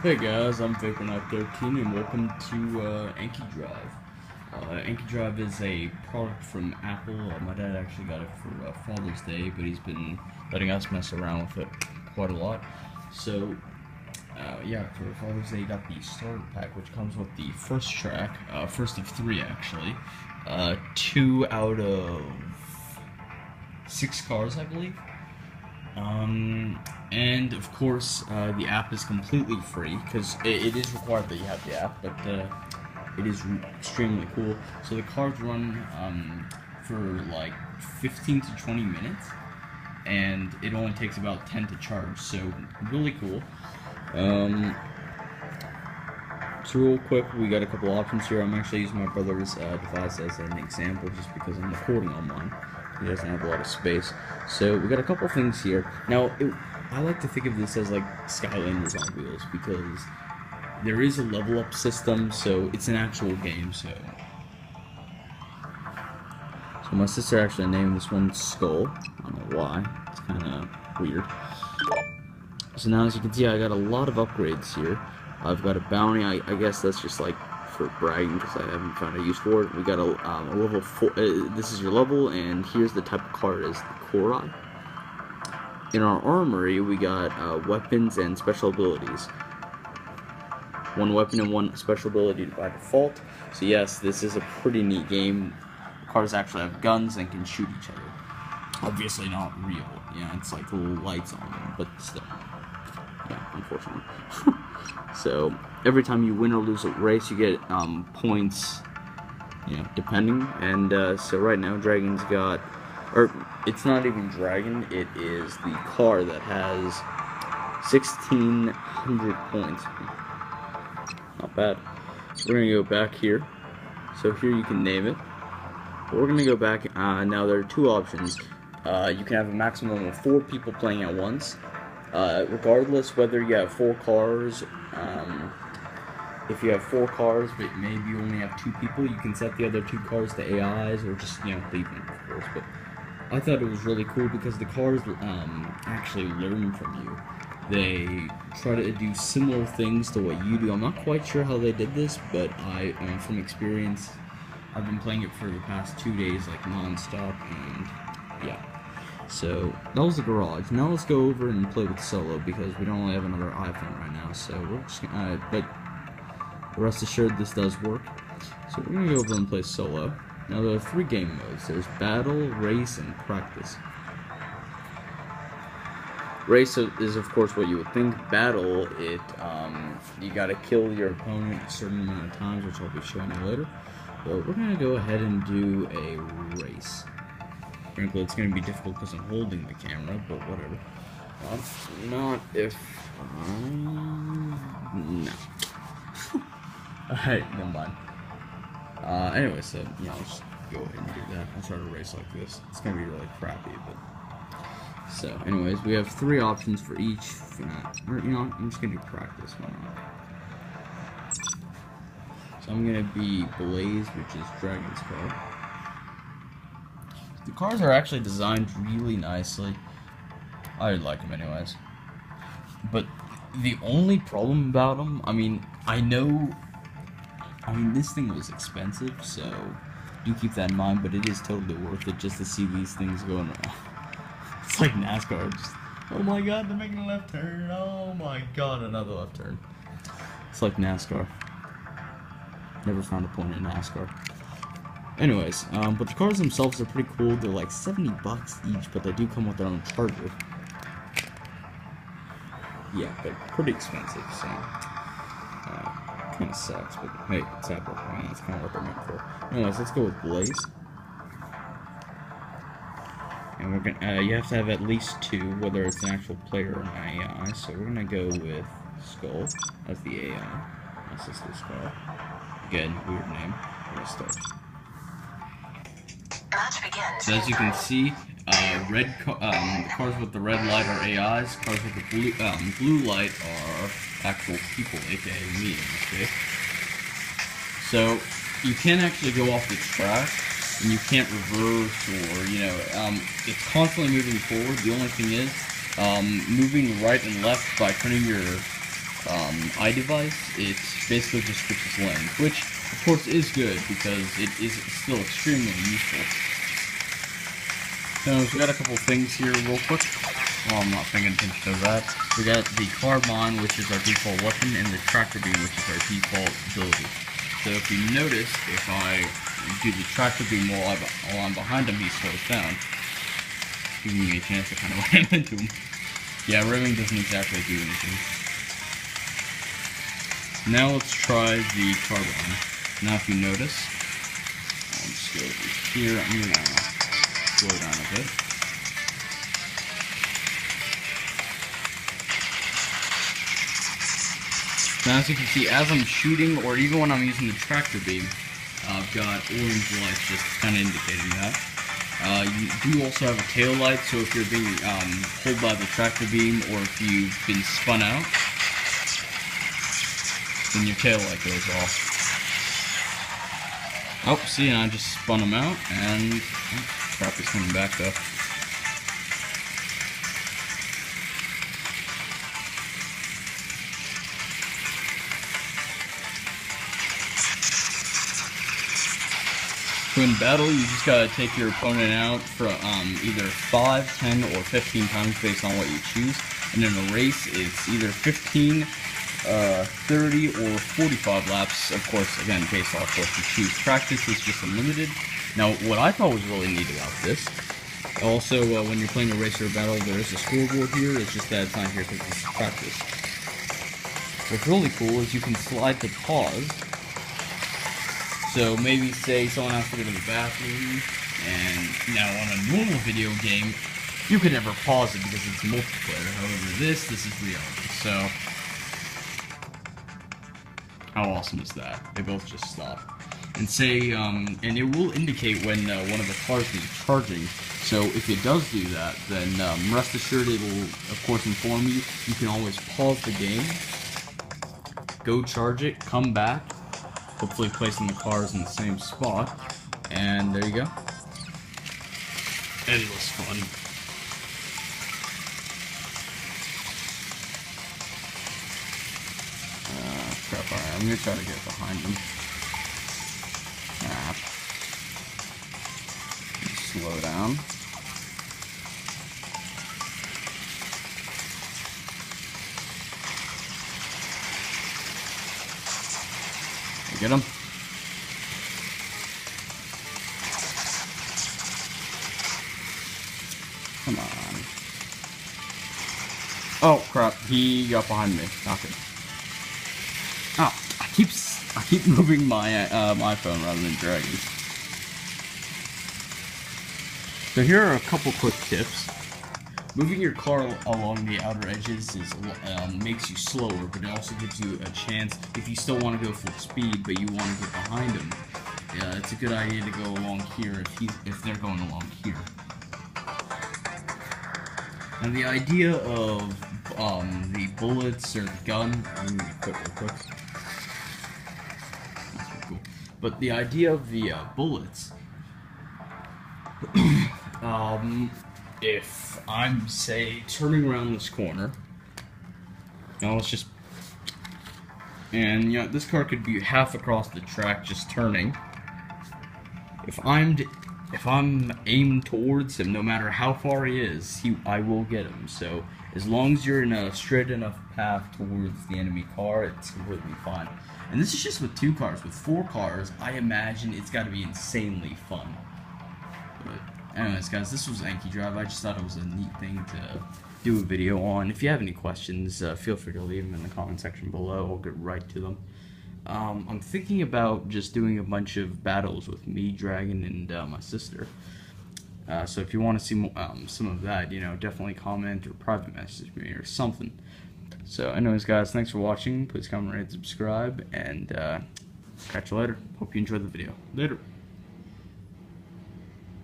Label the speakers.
Speaker 1: Hey guys, I'm VaporKnight13 and welcome to AnkiDrive. AnkiDrive is a product from Apple. My dad actually got it for Father's Day, but he's been letting us mess around with it quite a lot. So, yeah, for Father's Day, he got the starter pack, which comes with the first track, first of three actually. 2 out of 6 cars, I believe. And of course, the app is completely free because it is required that you have the app, but it is extremely cool. So the cars run for like 15 to 20 minutes, and it only takes about 10 to charge. So really cool. So real quick, we got a couple options here. I'm actually using my brother's device as an example, just because I'm recording on mine. He doesn't have a lot of space. So we got a couple things here. Now, I like to think of this as like Skylanders on wheels, because there is a level up system, so it's an actual game. So my sister actually named this one Skull. I don't know why. It's kind of weird. So now, as you can see, I got a lot of upgrades here. I've got a bounty. I guess that's just like for bragging, because I haven't found a use for it. We got a level 4. This is your level, and here's the type of card: is the Korai. In our armory, we got weapons and special abilities. One weapon and one special ability by default. So yes, this is a pretty neat game. Cars actually have guns and can shoot each other. Obviously not real. Yeah, it's like little lights on them, but still. Yeah, unfortunately. So every time you win or lose a race, you get points, depending. And so right now, Dragon's got, or it's not even Dragon, it is the car that has 1,600 points. Not bad. We're gonna go back here. So here you can name it. But we're gonna go back. Now there are two options. You can have a maximum of 4 people playing at once. Regardless whether you have 4 cars, if you have 4 cars but maybe you only have 2 people, you can set the other 2 cars to AIs, or just leave them, of course. But I thought it was really cool because the cars actually learn from you. They try to do similar things to what you do. I'm not quite sure how they did this, but from experience, I've been playing it for the past 2 days, like non-stop, and yeah. So that was the garage. Now let's go over and play with solo, because we don't really have another iPhone right now. So we're just but rest assured this does work. So we're gonna go over and play solo. Now there are 3 game modes. There's battle, race, and practice. Race is of course what you would think. Battle, you gotta kill your opponent a certain amount of times, which I'll be showing you later. But we're gonna go ahead and do a race. Frankly, it's going to be difficult because I'm holding the camera, but whatever. Not if no. Alright, never mind. Anyway, so, I'll just go ahead and do that. I'll try to race like this. It's going to be really crappy, but... So, anyways, we have 3 options for each. I'm just going to do practice. Why not? So I'm going to be Blaze, which is Dragon's car. The cars are actually designed really nicely. I like them anyways. But the only problem about them, this thing was expensive, so do keep that in mind, but it is totally worth it just to see these things going around. It's like NASCAR. Just, oh my god, they're making a left turn. Oh my god, another left turn. It's like NASCAR. Never found a point in NASCAR. Anyways, but the cars themselves are pretty cool. They're like $70 each, but they do come with their own charger. Yeah, but pretty expensive, so kind of sucks. But hey, it's Apple. That's kind of what they're meant for. Anyways, let's go with Blaze. And we're gonna you have to have at least 2, whether it's an actual player or an AI. So we're gonna go with Skull as the AI. My sister's car. Again, weird name. We're gonna start. So as you can see, cars with the red light are AIs. Cars with the blue light are actual people, aka me. Okay. So you can't actually go off the track, and you can't reverse, or it's constantly moving forward. The only thing is moving right and left by turning your iDevice, it basically just switches lanes, which of course is good because it is still extremely useful. So we got a couple things here real quick. Well, I'm not paying attention to that. We got the carbine, which is our default weapon, and the tractor beam, which is our default ability. So if you notice, if I do the tractor beam while I'm behind him, he slows down, giving me a chance to kind of ram into him. Yeah, ramming doesn't exactly do anything. Now let's try the carbine. Now if you notice, I'll just go over here. I'm gonna slow down a bit. Now as you can see, as I'm shooting, or even when I'm using the tractor beam, I've got orange lights just kind of indicating that. You do also have a tail light, so if you're being pulled by the tractor beam, or if you've been spun out, then your tail light goes off. Oh, see, and I just spun him out, and oh, crap, he's coming back though. So in battle, you just gotta take your opponent out for either 5, 10, or 15 times based on what you choose. And in a race, it's either 15, 30, or 45 laps, of course, again, based off what you choose. Practice is just unlimited. Now, what I thought was really neat about this, also, when you're playing a race or a battle, there is a scoreboard here. It's just that it's not here because this is practice. What's really cool is you can slide to pause. So maybe say someone has to go to the bathroom, and now on a normal video game, you can never pause it because it's multiplayer. However, this is reality. So, how awesome is that? They both just stop. And say, and it will indicate when one of the cars is charging. So if it does do that, then rest assured it will, of course, inform you. You can always pause the game, go charge it, come back, hopefully placing the cars in the same spot, and there you go. Endless fun. Crap, alright, I'm gonna try to get behind them. Crap. Slow down. Get him. Come on. Oh crap! He got behind me. Not good. Oh, I keep moving my iPhone rather than dragging. So here are a couple quick tips. Moving your car along the outer edges makes you slower, but it also gives you a chance, if you still want to go full speed, but you want to get behind them, it's a good idea to go along here if they're going along here. Now the idea of the bullets or the gun, let me quit real quick. That's pretty cool. But the idea of the bullets, if I'm, say, turning around this corner, now let's just, and you know, this car could be half across the track just turning. If I'm aimed towards him, no matter how far he is, I will get him. So as long as you're in a straight enough path towards the enemy car, it's completely fine. And this is just with 2 cars. With 4 cars, I imagine it's got to be insanely fun. But anyways, guys, this was AnkiDrive. I just thought it was a neat thing to do a video on. If you have any questions, feel free to leave them in the comment section below. I'll get right to them. I'm thinking about just doing a bunch of battles with me, Dragon, and my sister. So if you want to see some of that, you know, definitely comment or private message me or something. So anyways, guys, thanks for watching. Please comment, rate, subscribe, and catch you later. Hope you enjoyed the video. Later.